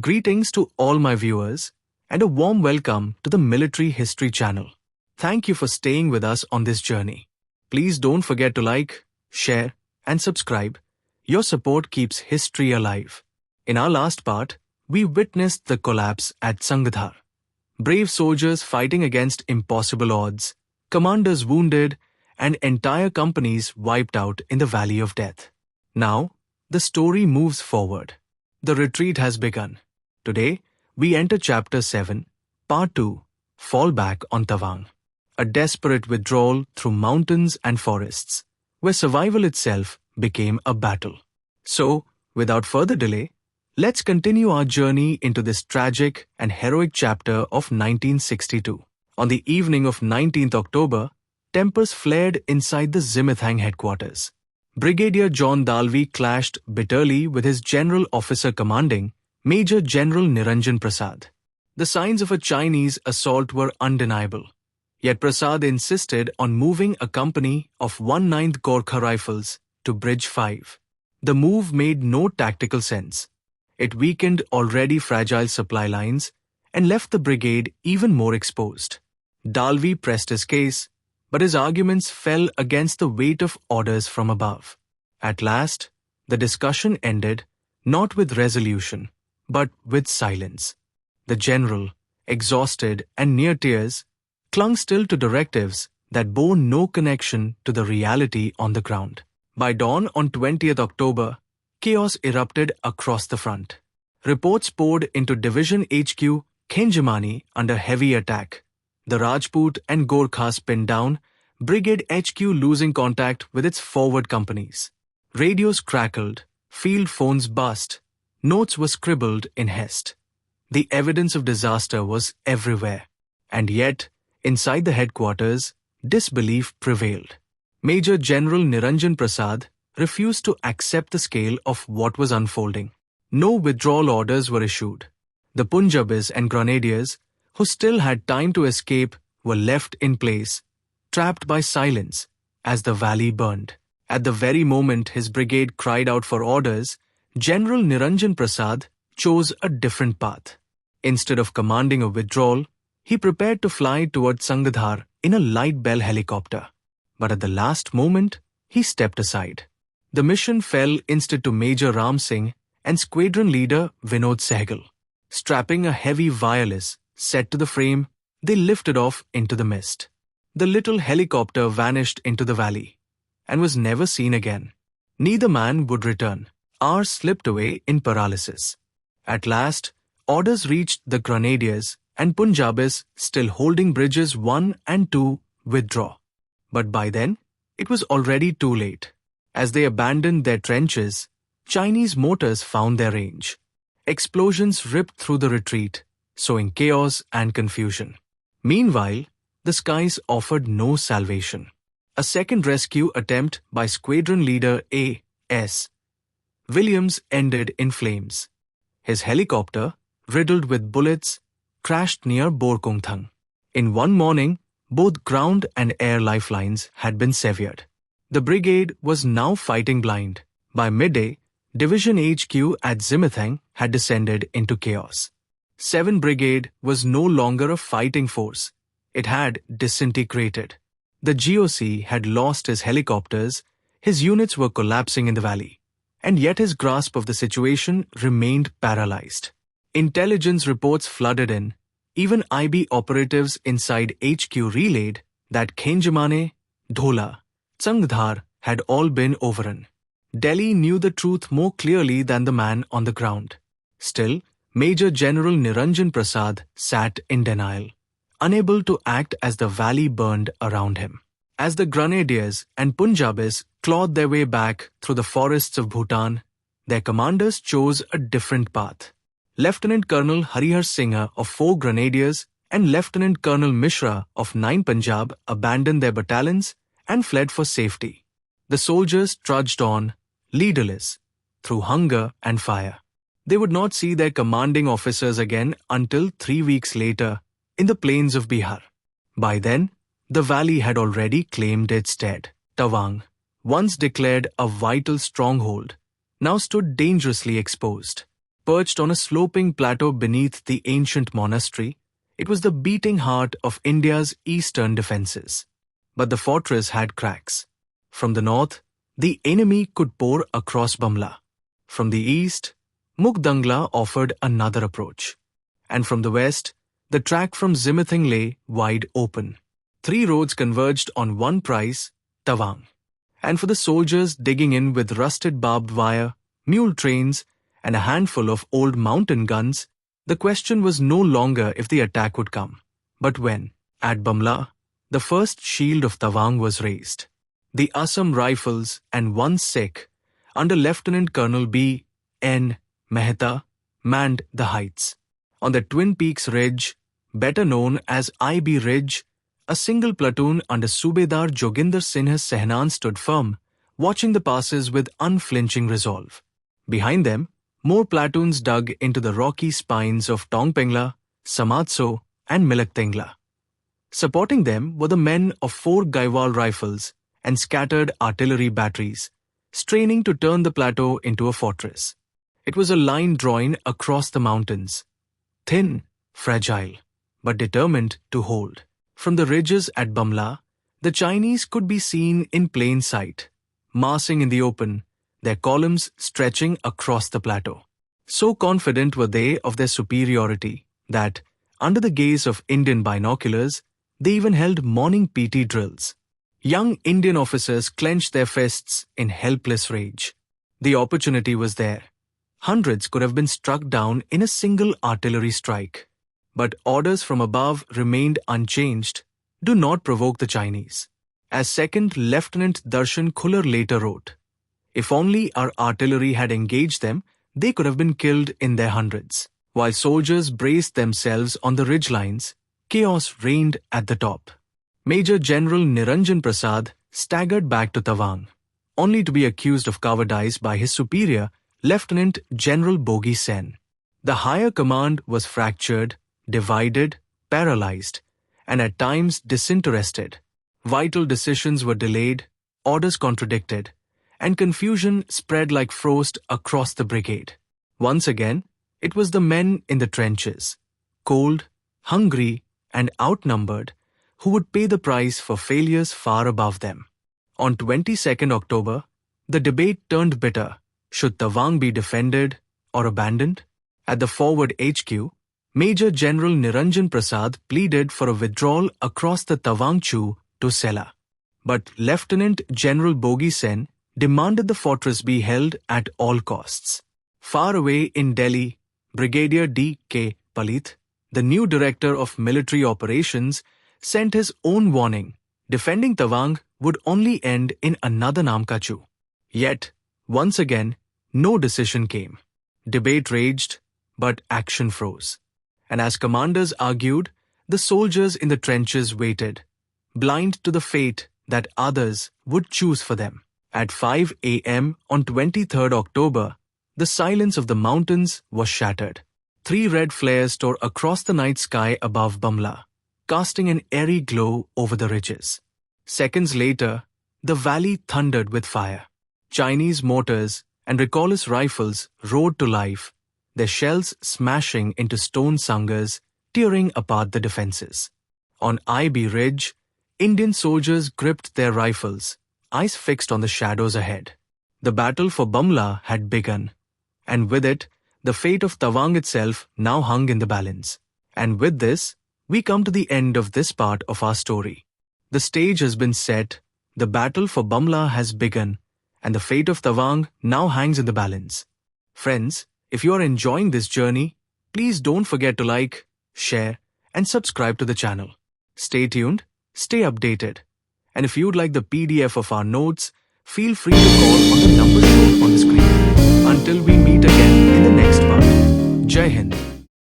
Greetings to all my viewers and a warm welcome to the Military History channel. Thank you for staying with us on this journey. Please don't forget to like, share and subscribe. Your support keeps history alive. In our last part, we witnessed the collapse at Sangdhar. Brave soldiers fighting against impossible odds, commanders wounded, and entire companies wiped out in the Valley of Death. Now, the story moves forward. The retreat has begun. Today, we enter Chapter 7, Part 2, Fall Back on Tawang. A desperate withdrawal through mountains and forests, where survival itself became a battle. So, without further delay, let's continue our journey into this tragic and heroic chapter of 1962. On the evening of 19th October, tempers flared inside the Zimithang headquarters. Brigadier John Dalvi clashed bitterly with his general officer commanding, Maj Gen Niranjan Prasad. The signs of a Chinese assault were undeniable. Yet Prasad insisted on moving a company of 1/9 Garhwal Rifles to Bridge 5. The move made no tactical sense. It weakened already fragile supply lines and left the brigade even more exposed. Dalvi pressed his case, but his arguments fell against the weight of orders from above. At last, the discussion ended not with resolution, but with silence. The general, exhausted and near tears, clung still to directives that bore no connection to the reality on the ground. By dawn on 20th October, chaos erupted across the front. Reports poured into Division HQ Khenjamani under heavy attack. The Rajput and Gorkhas pinned down, Brigade HQ losing contact with its forward companies. Radios crackled, field phones buzzed, notes were scribbled in haste. The evidence of disaster was everywhere. And yet, inside the headquarters, disbelief prevailed. Maj Gen Niranjan Prasad refused to accept the scale of what was unfolding. No withdrawal orders were issued. The Punjabis and Grenadiers, who still had time to escape, were left in place, trapped by silence, as the valley burned. At the very moment his brigade cried out for orders, General Niranjan Prasad chose a different path. Instead of commanding a withdrawal, he prepared to fly toward Sangdhar in a light Bell helicopter. But at the last moment, he stepped aside. The mission fell instead to Maj Ram Singh and Squadron Leader Vinod Sehgal. Strapping a heavy wireless set to the frame, they lifted off into the mist. The little helicopter vanished into the valley and was never seen again. Neither man would return. Hours slipped away in paralysis. At last, orders reached the Grenadiers and Punjabis still holding bridges 1 and 2 withdraw. But by then, it was already too late. As they abandoned their trenches, Chinese mortars found their range. Explosions ripped through the retreat, sowing chaos and confusion. Meanwhile, the skies offered no salvation. A second rescue attempt by Squadron Leader A.S. Williams ended in flames. His helicopter, riddled with bullets, crashed near Borkungthang. In one morning, both ground and air lifelines had been severed. The brigade was now fighting blind. By midday, Division HQ at Zimithang had descended into chaos. 7 Brigade was no longer a fighting force. It had disintegrated. The GOC had lost his helicopters, his units were collapsing in the valley. And yet his grasp of the situation remained paralyzed. Intelligence reports flooded in. Even IB operatives inside HQ relayed that Khenjamani, Dhola, Sangdhar had all been overrun. Delhi knew the truth more clearly than the man on the ground. Still, Maj Gen Niranjan Prasad sat in denial, unable to act as the valley burned around him. As the Grenadiers and Punjabis clawed their way back through the forests of Bhutan, their commanders chose a different path. Lieutenant Colonel Harihar Singh of 4 Grenadiers and Lieutenant Colonel Mishra of 9 Punjab abandoned their battalions and fled for safety. The soldiers trudged on, leaderless, through hunger and fire. They would not see their commanding officers again until 3 weeks later in the plains of Bihar. By then, the valley had already claimed its dead. Tawang, once declared a vital stronghold, now stood dangerously exposed. Perched on a sloping plateau beneath the ancient monastery, it was the beating heart of India's eastern defences. But the fortress had cracks. From the north, the enemy could pour across Bumla. From the east, Mukdang-la offered another approach. And from the west, the track from Zimithang lay wide open. 3 roads converged on one prize, Tawang. And for the soldiers digging in with rusted barbed wire, mule trains, and a handful of old mountain guns, the question was no longer if the attack would come, but when. At Bumla, the first shield of Tawang was raised. The Assam Rifles and 1 Sikh, under Lieutenant Colonel B.N. Mehta, manned the heights. On the Twin Peaks Ridge, better known as IB Ridge, a single platoon under Subedar Joginder Sinha's Sehnan stood firm, watching the passes with unflinching resolve. Behind them, more platoons dug into the rocky spines of Tongpengla, Samatso, and Milakteng-la. Supporting them were the men of 4 Garhwal Rifles and scattered artillery batteries, straining to turn the plateau into a fortress. It was a line drawing across the mountains, thin, fragile, but determined to hold. From the ridges at Bumla, the Chinese could be seen in plain sight, massing in the open, their columns stretching across the plateau. So confident were they of their superiority that, under the gaze of Indian binoculars, they even held morning PT drills. Young Indian officers clenched their fists in helpless rage. The opportunity was there. Hundreds could have been struck down in a single artillery strike. But orders from above remained unchanged. Do not provoke the Chinese. As 2nd Lieutenant Darshan Khullar later wrote, if only our artillery had engaged them, they could have been killed in their hundreds. While soldiers braced themselves on the ridgelines, chaos reigned at the top. Major General Niranjan Prasad staggered back to Tawang, only to be accused of cowardice by his superior, Lieutenant General Bogi Sen. The higher command was fractured, divided, paralyzed, and at times disinterested. Vital decisions were delayed, orders contradicted, and confusion spread like frost across the brigade. Once again, it was the men in the trenches, cold, hungry, and outnumbered, who would pay the price for failures far above them. On 22nd October, the debate turned bitter. Should Tawang be defended or abandoned? At the forward HQ, Major General Niranjan Prasad pleaded for a withdrawal across the Tawang Chu to Geyshe-la. But Lieutenant General Bogi Sen demanded the fortress be held at all costs. Far away in Delhi, Brigadier D.K. Palit, the new director of military operations, sent his own warning. Defending Tawang would only end in another Nam Ka Chu. Yet, once again, no decision came. Debate raged, but action froze. And as commanders argued, the soldiers in the trenches waited, blind to the fate that others would choose for them. At 5 a.m. on 23rd October, the silence of the mountains was shattered. 3 red flares tore across the night sky above Bumla, casting an airy glow over the ridges. Seconds later, the valley thundered with fire. Chinese mortars and reckless rifles roared to life, their shells smashing into stone sangars, tearing apart the defenses. On IB Ridge, Indian soldiers gripped their rifles, eyes fixed on the shadows ahead. The battle for Bumla had begun, and with it, the fate of Tawang itself now hung in the balance. And with this, we come to the end of this part of our story. The stage has been set, the battle for Bumla has begun, and the fate of Tawang now hangs in the balance. Friends, if you are enjoying this journey, please don't forget to like, share, and subscribe to the channel. Stay tuned, stay updated. And if you'd like the PDF of our notes, feel free to call on the number shown on the screen. Until we meet again in the next part. Jai Hind.